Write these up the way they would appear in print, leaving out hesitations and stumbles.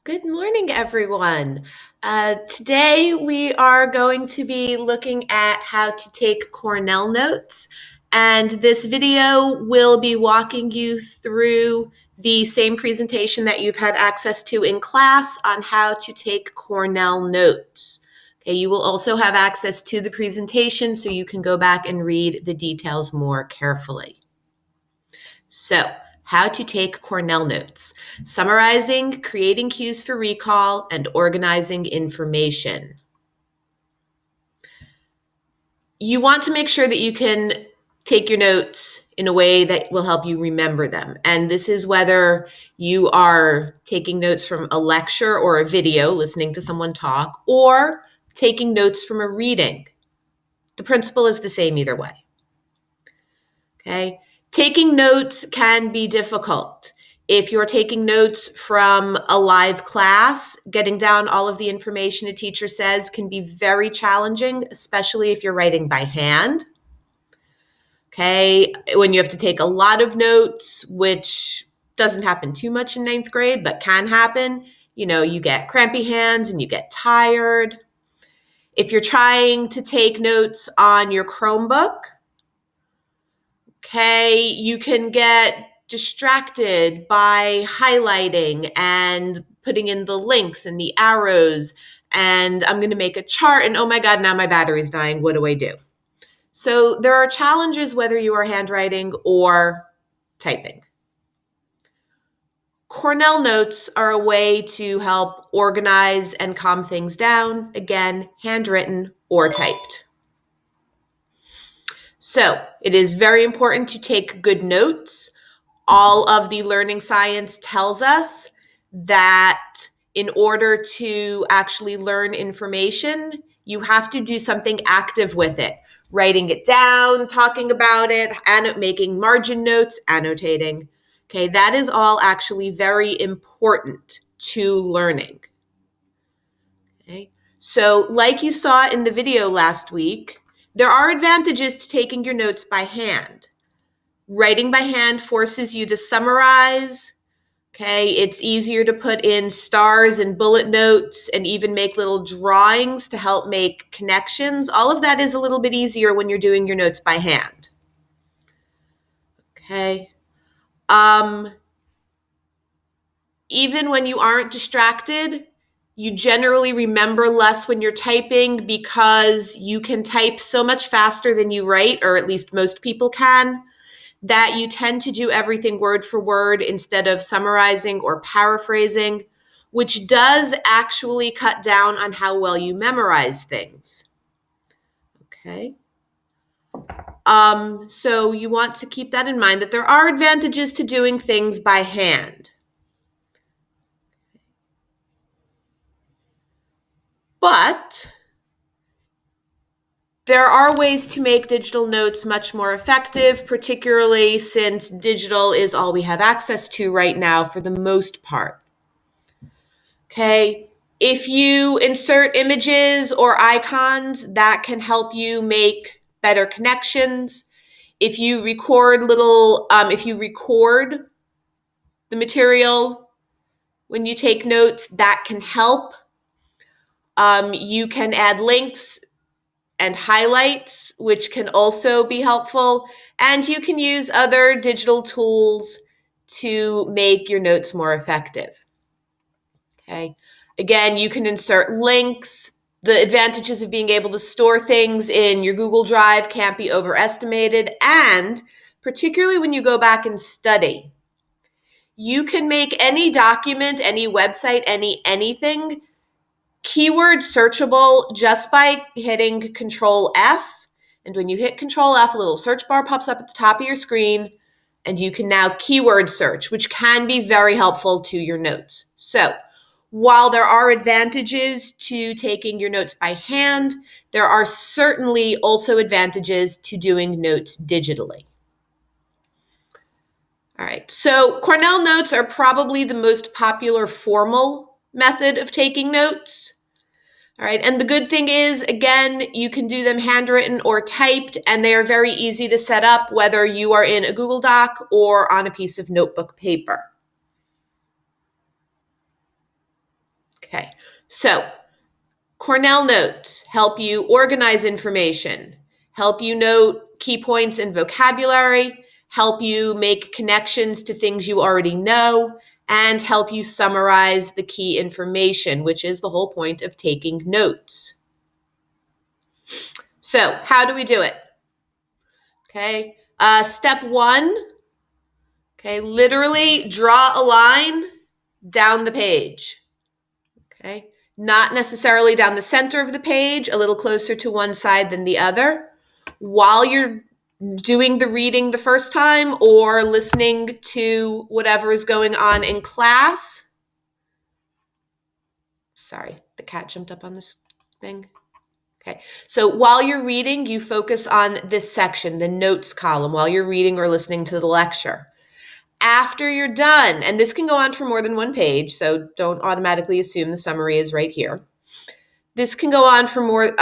Good morning, everyone. Today we are going to be looking at how to take Cornell Notes, and this video will be walking you through the same presentation that you've had access to in class on how to take Cornell Notes. Okay, you will also have access to the presentation so you can go back and read the details more carefully. So, how to take Cornell Notes: summarizing, creating cues for recall, and organizing information. You want to make sure that you can take your notes in a way that will help you remember them. And this is whether you are taking notes from a lecture or a video, listening to someone talk, or taking notes from a reading. The principle is the same either way. Okay? Taking notes can be difficult. If you're taking notes from a live class, getting down all of the information a teacher says can be very challenging, especially if you're writing by hand. Okay, when you have to take a lot of notes, which doesn't happen too much in ninth grade, but can happen, you get crampy hands and you get tired. If you're trying to take notes on your Chromebook, okay, you can get distracted by highlighting and putting in the links and the arrows, and I'm going to make a chart, and oh my God, now my battery's dying. What do I do? So there are challenges whether you are handwriting or typing. Cornell Notes are a way to help organize and calm things down, again, handwritten or typed. So it is very important to take good notes. All of the learning science tells us that in order to actually learn information, you have to do something active with it. Writing it down, talking about it, and making margin notes, annotating. Okay, that is all actually very important to learning. Okay, so like you saw in the video last week, there are advantages to taking your notes by hand. Writing by hand forces you to summarize. Okay, it's easier to put in stars and bullet notes and even make little drawings to help make connections. All of that is a little bit easier when you're doing your notes by hand. Okay. Even when you aren't distracted, you generally remember less when you're typing because you can type so much faster than you write, or at least most people can, that you tend to do everything word for word instead of summarizing or paraphrasing, which does actually cut down on how well you memorize things. Okay. So you want to keep that in mind, that there are advantages to doing things by hand. But there are ways to make digital notes much more effective, particularly since digital is all we have access to right now for the most part. Okay, if you insert images or icons, that can help you make better connections. If you record the material when you take notes, that can help. You can add links and highlights, which can also be helpful. And you can use other digital tools to make your notes more effective. Okay. Again, you can insert links. The advantages of being able to store things in your Google Drive can't be overestimated. And particularly when you go back and study, you can make any document, any website, anything keyword searchable just by hitting Control F. And when you hit Control F, a little search bar pops up at the top of your screen, and you can now keyword search, which can be very helpful to your notes. So while there are advantages to taking your notes by hand, there are certainly also advantages to doing notes digitally. All right, so Cornell Notes are probably the most popular formal method of taking notes. All right, and the good thing is, again, you can do them handwritten or typed, and they are very easy to set up, whether you are in a Google Doc or on a piece of notebook paper. So, Cornell Notes help you organize information, help you note key points and vocabulary, help you make connections to things you already know, and help you summarize the key information, which is the whole point of taking notes. So, how do we do it? Okay, step one, okay, literally draw a line down the page. Okay, not necessarily down the center of the page, a little closer to one side than the other. While you're doing the reading the first time or listening to whatever is going on in class. Sorry, the cat jumped up on this thing. Okay, so while you're reading, you focus on this section, the notes column, while you're reading or listening to the lecture. After you're done, and this can go on for more than one page, so don't automatically assume the summary is right here. This can go on for more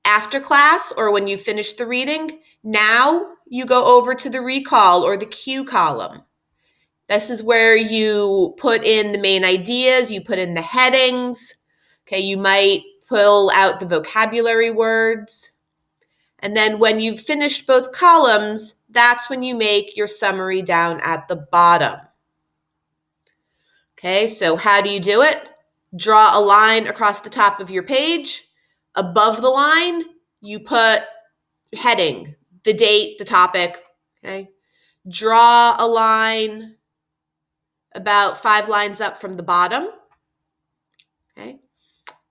after class or when you finish the reading. Now you go over to the recall or the cue column. This is where you put in the main ideas, you put in the headings. Okay, you might pull out the vocabulary words. And then when you've finished both columns, that's when you make your summary down at the bottom. Okay, so how do you do it? Draw a line across the top of your page. Above the line, you put heading, the date, the topic. Okay, draw a line about 5 lines up from the bottom. Okay,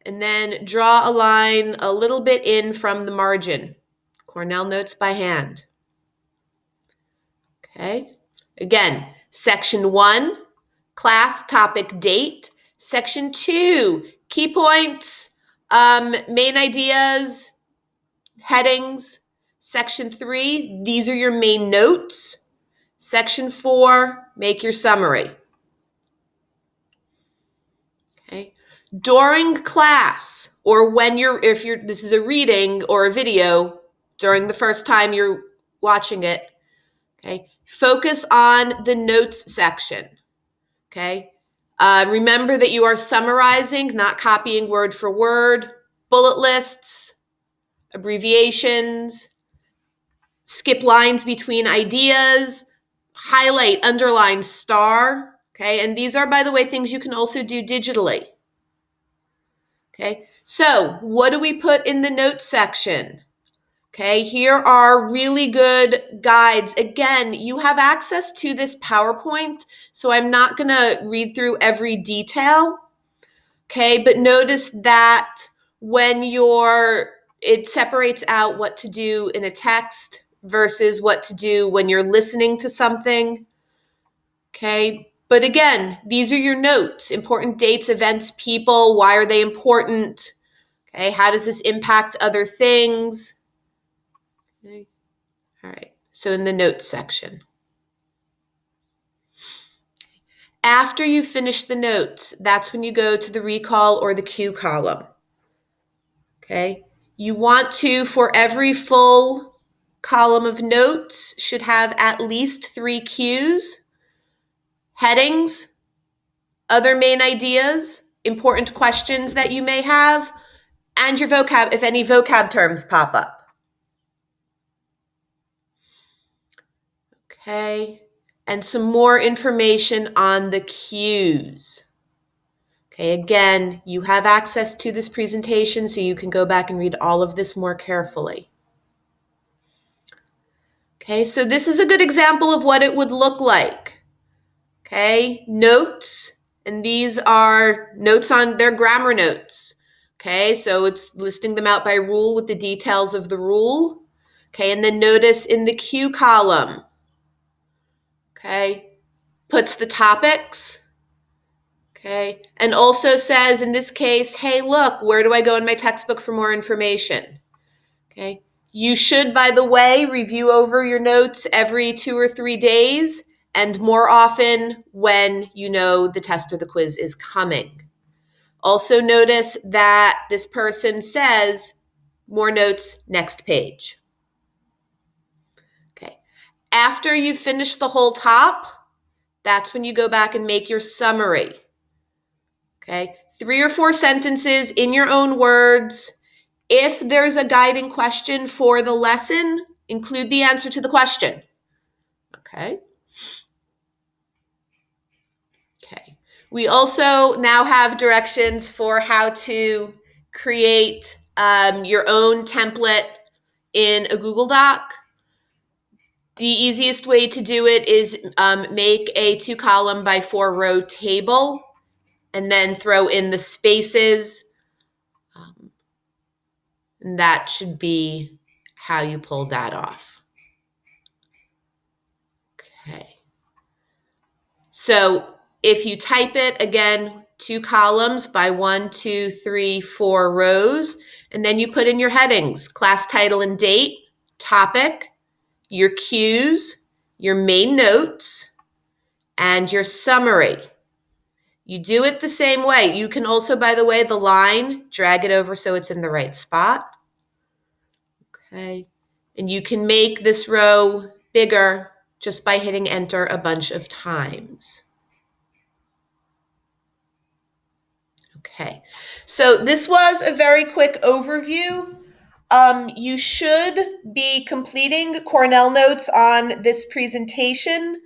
and then draw a line a little bit in from the margin. Cornell Notes by hand. Okay, again, section 1, class, topic, date. Section 2, key points, main ideas, headings. Section 3, these are your main notes. Section 4, make your summary. Okay. During class, or when this is a reading or a video, during the first time you're watching it, okay, focus on the notes section. Okay. Remember that you are summarizing, not copying word for word. Bullet lists, abbreviations, skip lines between ideas, highlight, underline, star. Okay, and these are, by the way, things you can also do digitally. Okay, so what do we put in the notes section? Okay, here are really good guides. Again, you have access to this PowerPoint, so I'm not going to read through every detail. Okay, but notice that when it separates out what to do in a text versus what to do when you're listening to something. Okay, but again, these are your notes, important dates, events, people. Why are they important? Okay, how does this impact other things? Okay. All right, so in the notes section. After you finish the notes, that's when you go to the recall or the cue column. Okay, you want to, for every full column of notes, should have at least 3 cues, headings, other main ideas, important questions that you may have, and your vocab, if any vocab terms pop up. Okay, and some more information on the cues. Okay, again, you have access to this presentation, so you can go back and read all of this more carefully. Okay, so this is a good example of what it would look like. Okay, notes, and these are notes they're grammar notes. Okay, so it's listing them out by rule with the details of the rule. Okay, and then notice in the cue column, okay, puts the topics. Okay, and also says in this case, hey, look, where do I go in my textbook for more information? Okay, you should, by the way, review over your notes every 2 or 3 days, and more often when you know the test or the quiz is coming. Also notice that this person says, more notes, next page. Okay, after you finish the whole top, that's when you go back and make your summary. Okay, 3 or 4 sentences in your own words. If there's a guiding question for the lesson, include the answer to the question. Okay. Okay. We also now have directions for how to create your own template in a Google Doc. The easiest way to do it is make a 2-column by 4-row table and then throw in the spaces. And that should be how you pull that off. Okay. So if you type it, again, 2 columns by 1, 2, 3, 4 rows, and then you put in your headings: class title and date, topic, your cues, your main notes, and your summary. You do it the same way. You can also, by the way, the line, drag it over so it's in the right spot. Okay. And you can make this row bigger just by hitting enter a bunch of times. Okay. So this was a very quick overview. You should be completing Cornell Notes on this presentation,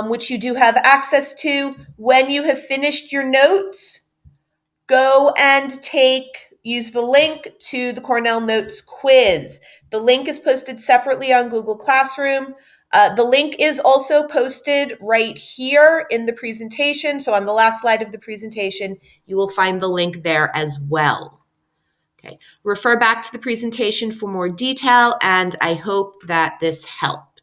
which you do have access to. When you have finished your notes, go and use the link to the Cornell Notes quiz. The link is posted separately on Google Classroom. The link is also posted right here in the presentation. So on the last slide of the presentation, you will find the link there as well. Okay. Refer back to the presentation for more detail, and I hope that this helped.